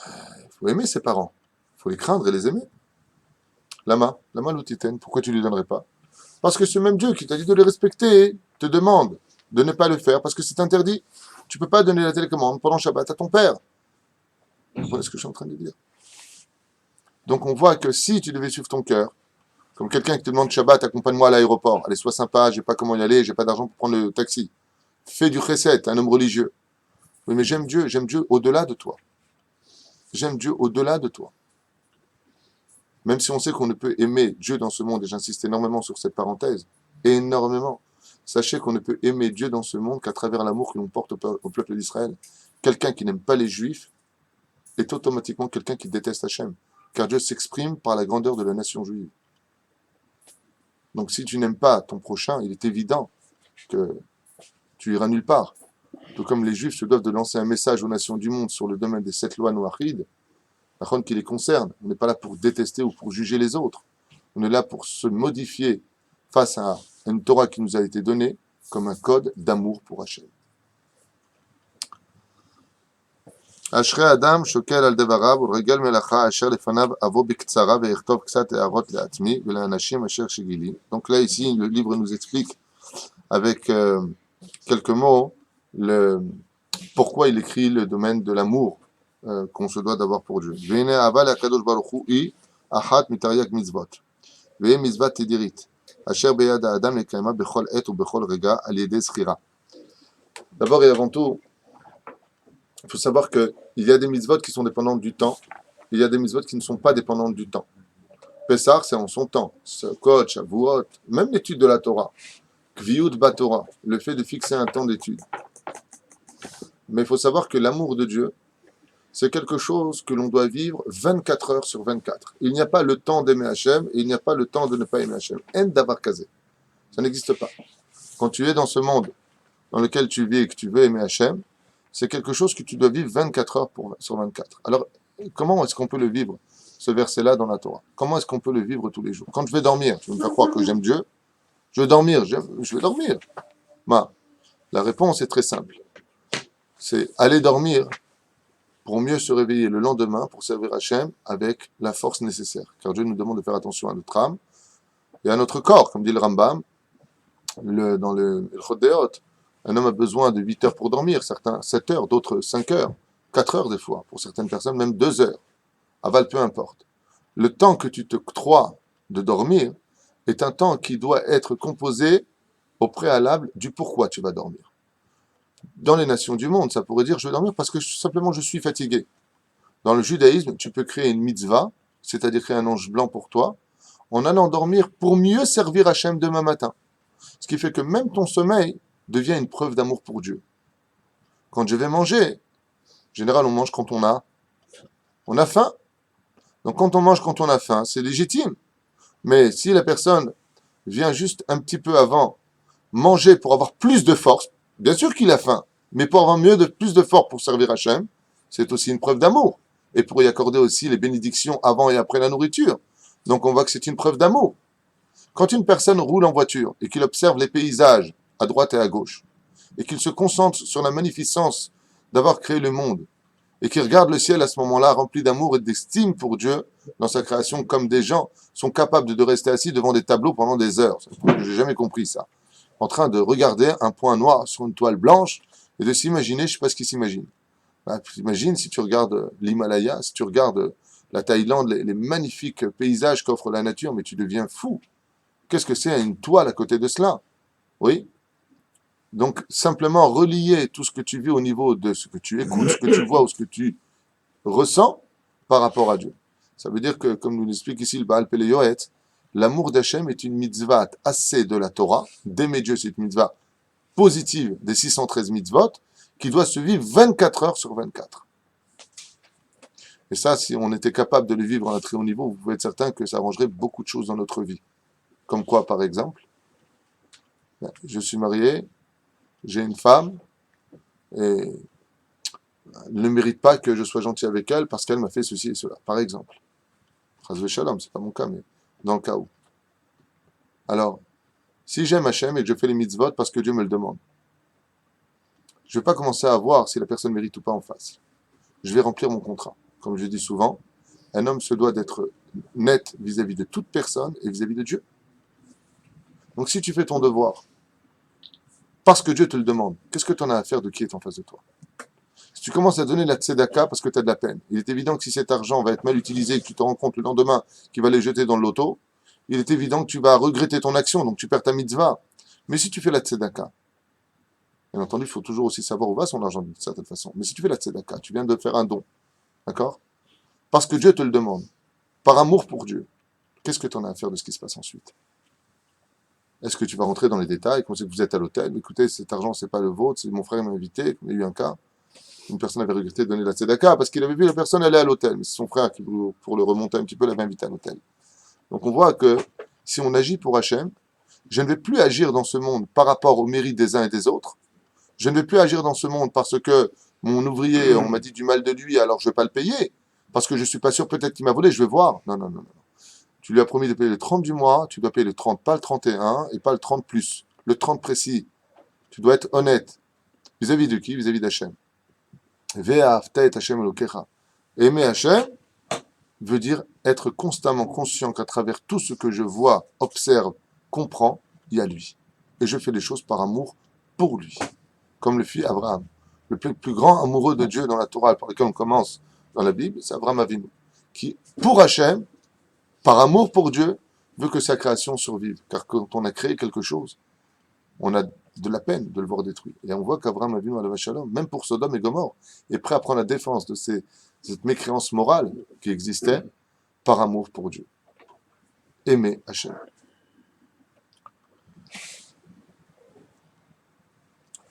Il faut aimer ses parents. Il faut les craindre et les aimer. Lama l'outiten, pourquoi tu ne lui donnerais pas? Parce que ce même Dieu qui t'a dit de les respecter te demande de ne pas le faire parce que c'est interdit. Tu ne peux pas donner la télécommande pendant Shabbat à ton père. Vous comprenez ce que je suis en train de dire? Donc on voit que si tu devais suivre ton cœur, comme quelqu'un qui te demande Shabbat, accompagne-moi à l'aéroport. Allez, sois sympa, j'ai pas comment y aller, j'ai pas d'argent pour prendre le taxi. Fais du chesed, un homme religieux. Oui, mais j'aime Dieu au-delà de toi. J'aime Dieu au-delà de toi. Même si on sait qu'on ne peut aimer Dieu dans ce monde, et j'insiste énormément sur cette parenthèse, énormément. Sachez qu'on ne peut aimer Dieu dans ce monde qu'à travers l'amour que l'on porte au peuple d'Israël. Quelqu'un qui n'aime pas les Juifs est automatiquement quelqu'un qui déteste Hachem, car Dieu s'exprime par la grandeur de la nation juive. Donc si tu n'aimes pas ton prochain, il est évident que tu iras nulle part. Tout comme les Juifs se doivent de lancer un message aux nations du monde sur le domaine des 7 lois noachides, qui les concerne. On n'est pas là pour détester ou pour juger les autres. On est là pour se modifier face à une Torah qui nous a été donnée comme un code d'amour pour Hachem. אשרי אדם שוקל על דבריו ולרגל מלאכה אשר לפניו אבוא בקצרה ואכתוב קצת הערות לעצמי ולאנשים אשר שגילים. Donc là ici le livre nous explique avec quelques mots pourquoi il écrit le domaine de l'amour qu'on se doit d'avoir pour Dieu. והנה אהבה לקדוש ברוך הוא היא אחת מתרי"ג מצוות והיא מצוות תדירית אשר ביד האדם לקיימה בכל עת ובכל רגע על ידי זכירה. D'abord et avant tout, il faut savoir qu'il y a des mitzvot qui sont dépendantes du temps, et il y a des mitzvot qui ne sont pas dépendantes du temps. Pessah, c'est en son temps. Sukkot, Shavuot, même l'étude de la Torah. Kviyut Batorah, le fait de fixer un temps d'étude. Mais il faut savoir que l'amour de Dieu, c'est quelque chose que l'on doit vivre 24 heures sur 24. Il n'y a pas le temps d'aimer Hachem, et il n'y a pas le temps de ne pas aimer Hachem. En davar kazé. Ça n'existe pas. Quand tu es dans ce monde dans lequel tu vis et que tu veux aimer Hachem, c'est quelque chose que tu dois vivre 24 heures sur 24. Alors, comment est-ce qu'on peut le vivre, ce verset-là dans la Torah? Comment est-ce qu'on peut le vivre tous les jours? Quand je vais dormir, tu veux me faire croire que j'aime Dieu? Je vais dormir, je vais dormir. La réponse est très simple. C'est aller dormir pour mieux se réveiller le lendemain pour servir Hachem avec la force nécessaire. Car Dieu nous demande de faire attention à notre âme et à notre corps, comme dit le Rambam, dans le Chodéot. Un homme a besoin de 8 heures pour dormir, certains 7 heures, d'autres 5 heures, 4 heures des fois, pour certaines personnes, même 2 heures. Aval, peu importe. Le temps que tu te crois de dormir est un temps qui doit être composé au préalable du pourquoi tu vas dormir. Dans les nations du monde, ça pourrait dire je vais dormir parce que simplement je suis fatigué. Dans le judaïsme, tu peux créer une mitzvah, c'est-à-dire créer un ange blanc pour toi, en allant dormir pour mieux servir Hachem demain matin. Ce qui fait que même ton sommeil devient une preuve d'amour pour Dieu. Quand je vais manger, en général on mange quand on a faim. Donc quand on mange quand on a faim, c'est légitime. Mais si la personne vient juste un petit peu avant manger pour avoir plus de force, bien sûr qu'il a faim, mais pour avoir plus de force pour servir Hachem, c'est aussi une preuve d'amour. Et pour y accorder aussi les bénédictions avant et après la nourriture. Donc on voit que c'est une preuve d'amour. Quand une personne roule en voiture et qu'il observe les paysages à droite et à gauche, et qu'il se concentre sur la magnificence d'avoir créé le monde, et qu'il regarde le ciel à ce moment-là rempli d'amour et d'estime pour Dieu dans sa création, comme des gens sont capables de rester assis devant des tableaux pendant des heures. Je n'ai jamais compris ça. En train de regarder un point noir sur une toile blanche et de s'imaginer, je ne sais pas ce qu'ils s'imaginent. Imagine si tu regardes l'Himalaya, si tu regardes la Thaïlande, les magnifiques paysages qu'offre la nature, mais tu deviens fou. Qu'est-ce que c'est une toile à côté de cela? Oui. Donc, simplement relier tout ce que tu vis au niveau de ce que tu écoutes, ce que tu vois ou ce que tu ressens par rapport à Dieu. Ça veut dire que, comme nous l'explique ici le Baal Pele Yoetz, L'amour d'Hachem est une mitzvah assez de la Torah. D'aimer Dieu, c'est une mitzvah positive des 613 mitzvot qui doit se vivre 24 heures sur 24. Et ça, si on était capable de le vivre à un très haut niveau, vous pouvez être certain que ça arrangerait beaucoup de choses dans notre vie. Comme quoi, par exemple, je suis marié, j'ai une femme, et elle ne mérite pas que je sois gentil avec elle parce qu'elle m'a fait ceci et cela, par exemple. Chas Shalom, c'est pas mon cas, mais dans le cas où. Alors, si j'aime Hachem et que je fais les mitzvot parce que Dieu me le demande, je ne vais pas commencer à voir si la personne mérite ou pas en face. Je vais remplir mon contrat. Comme je dis souvent, un homme se doit d'être net vis-à-vis de toute personne et vis-à-vis de Dieu. Donc si tu fais ton devoir, parce que Dieu te le demande, qu'est-ce que tu en as à faire de qui est en face de toi? Si tu commences à donner la tzedaka parce que tu as de la peine, il est évident que si cet argent va être mal utilisé et que tu te rends compte le lendemain qu'il va les jeter dans le loto, il est évident que tu vas regretter ton action, donc tu perds ta mitzvah. Mais si tu fais la tzedaka, bien entendu, il faut toujours aussi savoir où va son argent d'une certaine façon. Mais si tu fais la tzedaka, tu viens de faire un don, d'accord? Parce que Dieu te le demande, par amour pour Dieu, qu'est-ce que tu en as à faire de ce qui se passe ensuite? Est-ce que tu vas rentrer dans les détails, comme si vous êtes à l'hôtel, écoutez, cet argent, c'est pas le vôtre, c'est mon frère m'a invité, il y a eu un cas, une personne avait regretté de donner la tzedaka parce qu'il avait vu la personne aller à l'hôtel, mais c'est son frère qui, pour le remonter un petit peu, l'avait invité à l'hôtel. Donc on voit que si on agit pour Hachem, je ne vais plus agir dans ce monde par rapport au mérite des uns et des autres, je ne vais plus agir dans ce monde parce que mon ouvrier, on m'a dit du mal de lui, alors je ne vais pas le payer, parce que je ne suis pas sûr, peut-être qu'il m'a volé, je vais voir. Non, non, non, non. Tu lui as promis de payer le 30 du mois, tu dois payer le 30, pas le 31 et pas le 30 plus. Le 30 précis. Tu dois être honnête. Vis-à-vis de qui? Vis-à-vis d'Hachem. Ve'ahavta et Hachem elokecha. Aimer Hachem veut dire être constamment conscient qu'à travers tout ce que je vois, observe, comprends, il y a lui. Et je fais les choses par amour pour lui. Comme le fit Abraham. Le plus grand amoureux de Dieu dans la Torah, par lequel on commence dans la Bible, c'est Abraham Avinu. Qui, pour Hachem, par amour pour Dieu, veut que sa création survive. Car quand on a créé quelque chose, on a de la peine de le voir détruit. Et on voit qu'Abraham Avinu, alayhi shalom, même pour Sodome et Gomorre, est prêt à prendre la défense de cette mécréance morale qui existait par amour pour Dieu. Aimer Hachem.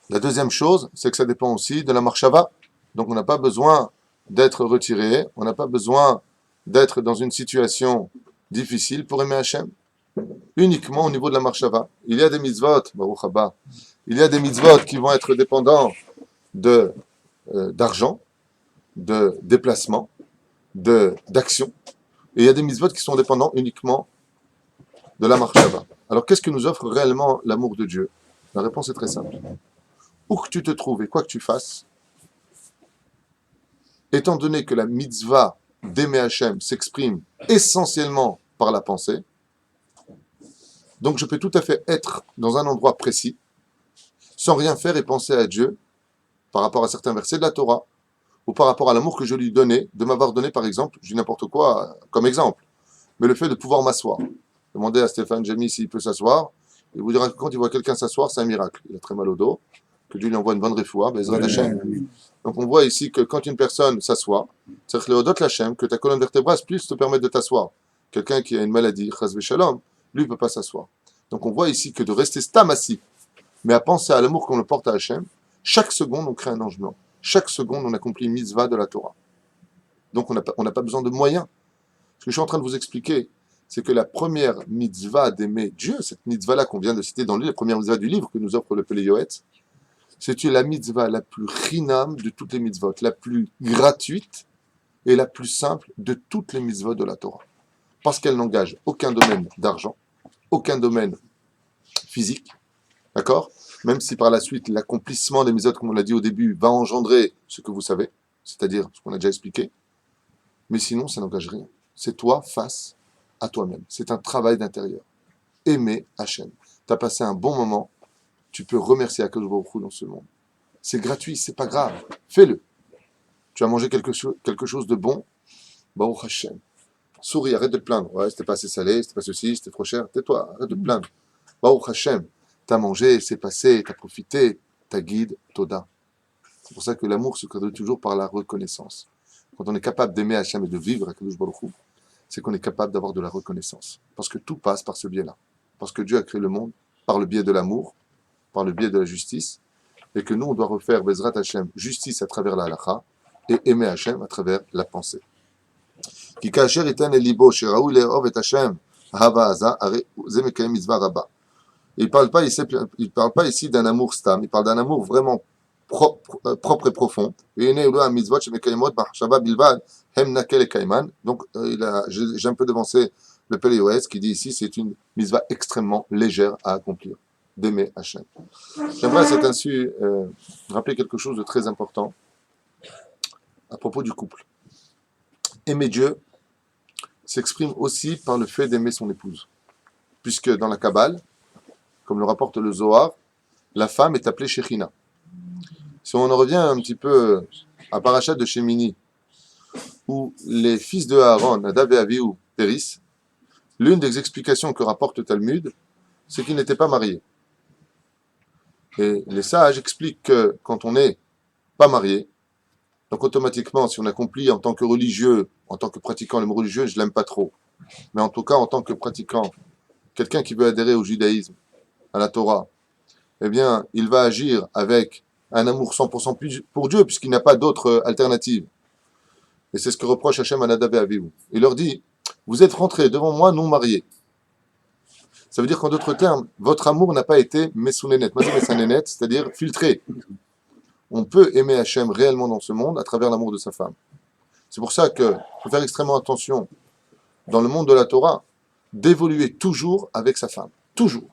La deuxième chose, c'est que ça dépend aussi de la marshava. Donc on n'a pas besoin d'être retiré, on n'a pas besoin d'être dans une situation difficile pour aimer Hachem. Uniquement au niveau de la marshava. Il y a des mitzvot, Baruch Haba, il y a des mitzvot qui vont être dépendants d'argent, de déplacement, d'action. Et il y a des mitzvot qui sont dépendants uniquement de la marshava. Alors qu'est-ce que nous offre réellement l'amour de Dieu? La réponse est très simple. Où que tu te trouves et quoi que tu fasses, étant donné que la mitzvah d'aimer Hachem s'exprime essentiellement par la pensée, donc je peux tout à fait être dans un endroit précis, sans rien faire et penser à Dieu, par rapport à certains versets de la Torah, ou par rapport à l'amour que je lui donnais, de m'avoir donné par exemple, je dis n'importe quoi comme exemple, mais le fait de pouvoir m'asseoir. Demandez à Stéphane Jamie s'il peut s'asseoir, il vous dira que quand il voit quelqu'un s'asseoir, c'est un miracle. Il a très mal au dos, que Dieu lui envoie une bonne refoua, Bezrat Hashem. Donc on voit ici que quand une personne s'assoit, c'est que Léodot Lachem, que ta colonne vertébrale puisse te permettre de t'asseoir. Quelqu'un qui a une maladie, Chas Shalom, lui ne peut pas s'asseoir. Donc on voit ici que de rester stam assis, mais à penser à l'amour qu'on le porte à Hachem, chaque seconde on crée un ange blanc. Chaque seconde on accomplit une mitzvah de la Torah. Donc on n'a pas besoin de moyens. Ce que je suis en train de vous expliquer, c'est que la première mitzvah d'aimer Dieu, cette mitzvah-là qu'on vient de citer dans le livre, la première mitzvah du livre que nous offre le Pele Yoetz, c'est la mitzvah la plus chinam de toutes les mitzvot, la plus gratuite et la plus simple de toutes les mitzvot de la Torah. Parce qu'elle n'engage aucun domaine d'argent, aucun domaine physique, d'accord? Même si par la suite, l'accomplissement des mitzvot, comme on l'a dit au début, va engendrer ce que vous savez, c'est-à-dire ce qu'on a déjà expliqué, mais sinon, ça n'engage rien. C'est toi face à toi-même. C'est un travail d'intérieur. Aimer Hachem. Tu as passé un bon moment, tu peux remercier Akadosh Baruch Hu dans ce monde. C'est gratuit, c'est pas grave. Fais-le. Tu as mangé quelque chose de bon, Baruch Hashem. Souris, arrête de te plaindre. Ouais, c'était pas assez salé, c'était pas ceci, c'était trop cher. Tais-toi, arrête de te plaindre. Baruch Hashem. T'as mangé, c'est passé, t'as profité, t'as guide, Toda. C'est pour ça que l'amour se traduit toujours par la reconnaissance. Quand on est capable d'aimer Hachem et de vivre Akadosh Baruch Hu, c'est qu'on est capable d'avoir de la reconnaissance. Parce que tout passe par ce biais-là. Parce que Dieu a créé le monde par le biais de l'amour, par le biais de la justice, et que nous, on doit refaire Bezrat Hashem, justice à travers la halakha, et aimer Hashem à travers la pensée. Ki kasher iten el libo, sheraou le'ov et Hashem, hava haza, ze mekayem mitzvah rabba. Il parle pas ici d'un amour stam, il parle d'un amour vraiment propre et profond. Donc, j'ai un peu devancé le Péléoès qui dit ici c'est une mitzvah extrêmement légère à accomplir, d'aimer Hachem. J'aimerais à cet insu rappeler quelque chose de très important à propos du couple. Aimer Dieu s'exprime aussi par le fait d'aimer son épouse. Puisque dans la Kabbale, comme le rapporte le Zohar, la femme est appelée Shechina. Si on en revient un petit peu à Parashat de Shemini, où les fils de Aaron, Nadav et Avihu, périssent, l'une des explications que rapporte le Talmud, c'est qu'ils n'étaient pas mariés. Et les sages expliquent que quand on n'est pas marié, donc automatiquement, si on accomplit en tant que religieux, en tant que pratiquant le mot religieux, je l'aime pas trop. Mais en tout cas, en tant que pratiquant, quelqu'un qui veut adhérer au judaïsme, à la Torah, eh bien, il va agir avec un amour 100% pour Dieu, puisqu'il n'a pas d'autre alternative. Et c'est ce que reproche Hachem à Nadav et Avihu. Il leur dit, vous êtes rentrés devant moi non mariés. Ça veut dire qu'en d'autres termes, votre amour n'a pas été mesounénet, c'est-à-dire filtré. On peut aimer Hachem réellement dans ce monde à travers l'amour de sa femme. C'est pour ça qu'il faut faire extrêmement attention, dans le monde de la Torah, d'évoluer toujours avec sa femme. Toujours.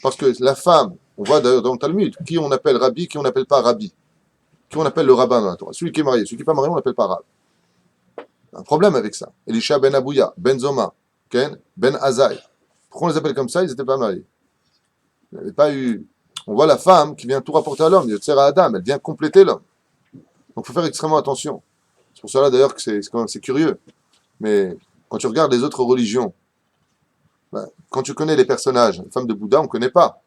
Parce que la femme, on voit d'ailleurs dans le Talmud, qui on appelle Rabbi, qui on n'appelle pas Rabbi. Qui on appelle le rabbin dans la Torah. Celui qui est marié, celui qui n'est pas marié, on l'appelle pas Rab. Un problème avec ça. Elisha ben Abouya, ben Zoma, Ken, ben Azaï. Pourquoi on les appelle comme ça? Ils n'étaient pas mariés. Il n'y avait pas eu... On voit la femme qui vient tout rapporter à l'homme, Yotzer à Adam, elle vient compléter l'homme. Donc il faut faire extrêmement attention. C'est pour cela d'ailleurs que c'est curieux. Mais quand tu regardes les autres religions, quand tu connais les personnages, la femme de Bouddha, on ne connaît pas.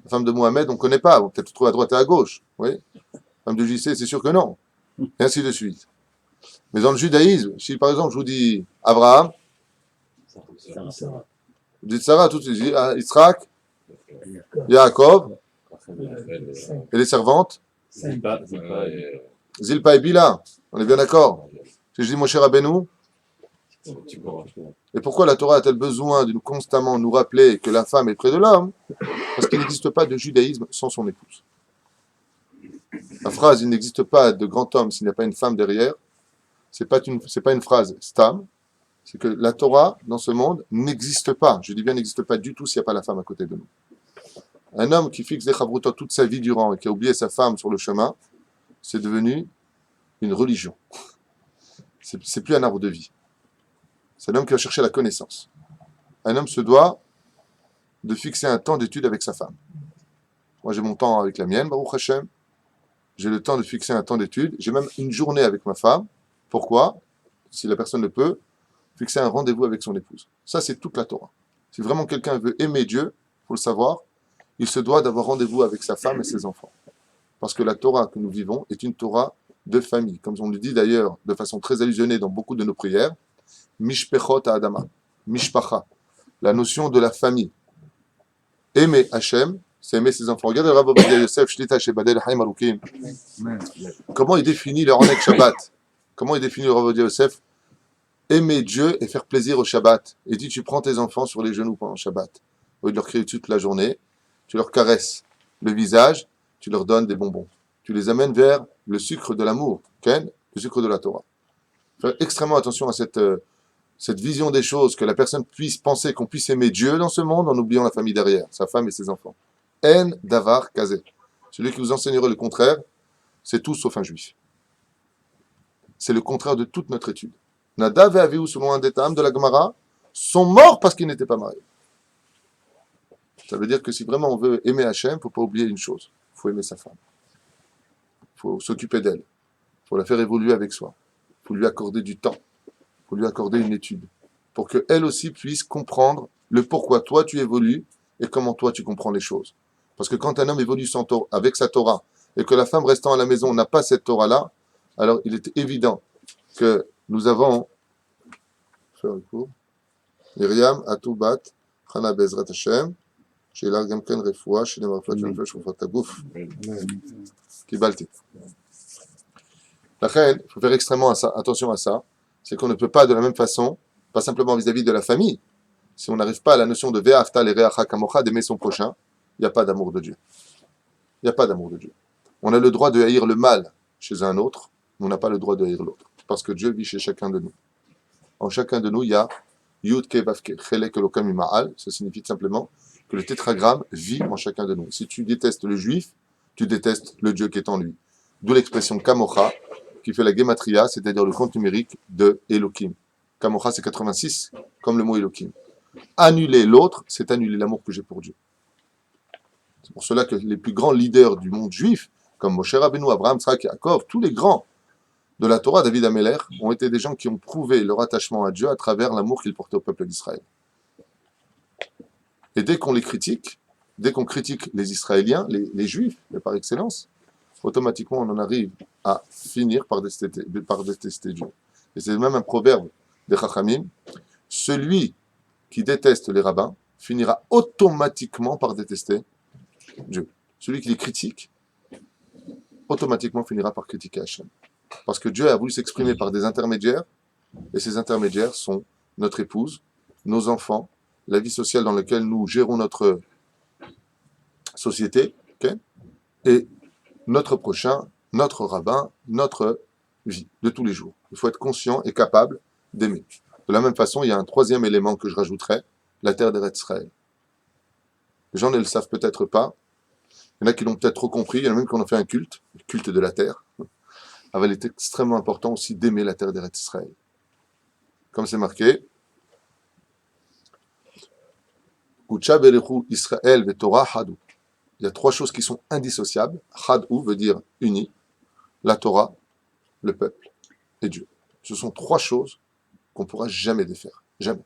La femme de Mohamed, on ne connaît pas. On peut peut-être trouver à droite et à gauche. Oui. La femme de JC, c'est sûr que non. Et ainsi de suite. Mais dans le judaïsme, si par exemple je vous dis Abraham, vous dites Sarah, tout de suite, Yitzhak, Yaakov, et les servantes, Zilpa et Bila. On est bien d'accord. Si je dis Moshe Rabbeinu, et pourquoi la Torah a-t-elle besoin de constamment nous rappeler que la femme est près de l'homme? Parce qu'il n'existe pas de judaïsme sans son épouse. La phrase « il n'existe pas de grand homme s'il n'y a pas une femme derrière », c'est pas une phrase stam, c'est que la Torah, dans ce monde, n'existe pas. Je dis bien n'existe pas du tout s'il n'y a pas la femme à côté de nous. Un homme qui fixe des chavrutot toute sa vie durant et qui a oublié sa femme sur le chemin, c'est devenu une religion. C'est plus un arbre de vie. C'est un homme qui va chercher la connaissance. Un homme se doit de fixer un temps d'étude avec sa femme. Moi, j'ai mon temps avec la mienne, Baruch Hashem. J'ai le temps de fixer un temps d'étude. J'ai même une journée avec ma femme. Pourquoi? Si la personne le peut, fixer un rendez-vous avec son épouse. Ça, c'est toute la Torah. Si vraiment quelqu'un veut aimer Dieu, il faut le savoir, il se doit d'avoir rendez-vous avec sa femme et ses enfants. Parce que la Torah que nous vivons est une Torah de famille. Comme on le dit d'ailleurs de façon très allusionnée dans beaucoup de nos prières, Mishpechot Adama, Mishpacha, la notion de la famille. Aimer Hachem, c'est aimer ses enfants. Regardez le Rav Ovadia Yosef, Shlita Shebadel Haim Arukim. Comment il définit le Ronek Shabbat? Comment il définit le Rav Ovadia Yosef? Aimer Dieu et faire plaisir au Shabbat. Il dit, tu prends tes enfants sur les genoux pendant le Shabbat. Au lieu de leur crier dessus toute la journée, tu leur caresses le visage, tu leur donnes des bonbons. Tu les amènes vers le sucre de l'amour, Ken, le sucre de la Torah. Faire extrêmement attention à cette vision des choses, que la personne puisse penser qu'on puisse aimer Dieu dans ce monde en oubliant la famille derrière, sa femme et ses enfants. En davar kazé. Celui qui vous enseignerait le contraire, c'est tout sauf un juif. C'est le contraire de toute notre étude. Nadav et Avihu, selon un des Tam de la Gemara, sont morts parce qu'ils n'étaient pas mariés. Ça veut dire que si vraiment on veut aimer Hachem, il ne faut pas oublier une chose. Il faut aimer sa femme. Il faut s'occuper d'elle. Il faut la faire évoluer avec soi. Il faut lui accorder du temps. Il faut lui accorder une étude. Pour qu'elle aussi puisse comprendre le pourquoi toi tu évolues et comment toi tu comprends les choses. Parce que quand un homme évolue avec sa Torah et que la femme restant à la maison n'a pas cette Torah-là, alors il est évident que nous avons faire le cours. Myriam, Atou Bat, Chana Bezrat Hashem, Sheila Gamken Refoua, Shene Marfat Shenfesh, Shufat Tagouf, Kibalti. La reine, il faut faire extrêmement attention à ça, c'est qu'on ne peut pas de la même façon, pas simplement vis-à-vis de la famille, si on n'arrive pas à la notion de Ve'afta le Reacha Kamocha, d'aimer son prochain, il n'y a pas d'amour de Dieu. Il n'y a pas d'amour de Dieu. On a le droit de haïr le mal chez un autre, mais on n'a pas le droit de haïr l'autre. Parce que Dieu vit chez chacun de nous. En chacun de nous, il y a Yud Ke Vav Ke, Chelek Elokam Ima'al. Ça signifie simplement que le tétragramme vit en chacun de nous. Si tu détestes le juif, tu détestes le Dieu qui est en lui. D'où l'expression Kamocha, qui fait la gematria, c'est-à-dire le compte numérique de Elohim. Kamocha, c'est 86, comme le mot Elohim. Annuler l'autre, c'est annuler l'amour que j'ai pour Dieu. C'est pour cela que les plus grands leaders du monde juif, comme Moshe Rabbeinu, Abraham, Tzrak, Yaakov, tous les grands de la Torah, David Ameler, ont été des gens qui ont prouvé leur attachement à Dieu à travers l'amour qu'ils portaient au peuple d'Israël. Et dès qu'on les critique, dès qu'on critique les Israéliens, les Juifs, mais par excellence, automatiquement on en arrive à finir par détester Dieu. Et c'est même un proverbe des Chachamim, celui qui déteste les rabbins finira automatiquement par détester Dieu. Celui qui les critique, automatiquement finira par critiquer Hachem. Parce que Dieu a voulu s'exprimer par des intermédiaires, et ces intermédiaires sont notre épouse, nos enfants, la vie sociale dans laquelle nous gérons notre société, okay, et notre prochain, notre rabbin, notre vie de tous les jours. Il faut être conscient et capable d'aimer. De la même façon, il y a un troisième élément que je rajouterais, la terre d'Eretz Israël. Les gens ne le savent peut-être pas, il y en a qui l'ont peut-être trop compris, il y en a même qui en ont fait un culte, le culte de la terre. Alors, il est extrêmement important aussi d'aimer la terre d'Eretz Israël. Comme c'est marqué, Israël ve Torah hadou. Il y a trois choses qui sont indissociables. Hadou veut dire uni, la Torah, le peuple et Dieu. Ce sont trois choses qu'on ne pourra jamais défaire. Jamais.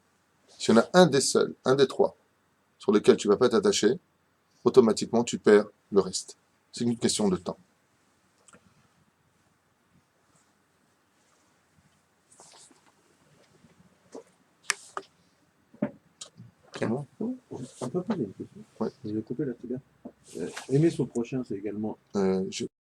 S'il y en a un des seuls, un des trois, sur lesquels tu ne vas pas t'attacher, automatiquement tu perds le reste. C'est une question de temps. Bon. Un peu plus, il y a une question. Ouais. Je vais couper là, c'est bien. Aimer son prochain, c'est également